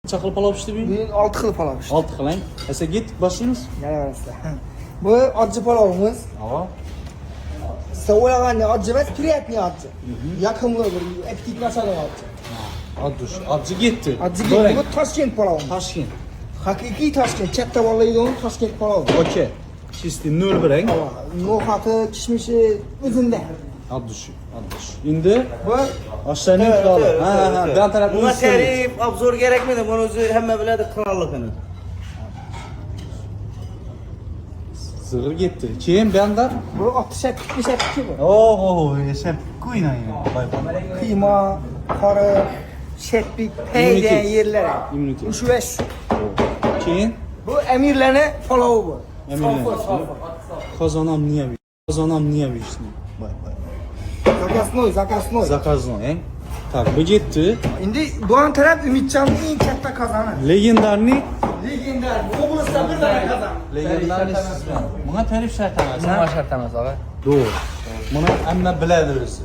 Necha xil palov pishdi bu? Bugün 6 xil palov pishdi. 6 xilang. Esa gittik boshlaymiz. Yaraverasizlar. Bu oddiy palovimiz. Ava. Siz o'ylaganday oddiy emas, приятный oddiy. Yoqimli bir appetit ochadi oddiy. Oddiy getdi. Oddiy bu Toshkent palovi. Toshkent. Haqiqiy Toshkent, katta bolaligida Toshkent palovi. Okey. Чистый 01 rang. No'xati, kishmishi o'zinda. Oddiy. Endi Bu oshlarning qiroli. Ha, ben tarafı Buna tarif, obzor gerekmedi. Bunu o'zi hamma biladi qirolligini. Zig'ir getdi. Keyin bu yoqda bu 62 bu. oho, yashab qo'ynan ya. Bayboy. Qiyma, qora, shetbik, paydan yerlari. Immunitet. Ushuvash. Keyin Bu amirlarning palovi bu. Qozonam niye yeyishni. Bayboy. Zakasnoy. Zakaznoy, hein? Tak, bu getdi. Endi bu taraf Umidjonning eng katta qozoni. Legendarniy Legendar. Oblastda bir dona qozon. legendarniy sizlar. Bunga tarif shart emas. Nima shart emas, og'a? Doğru. Buni hamma biladi o'zi.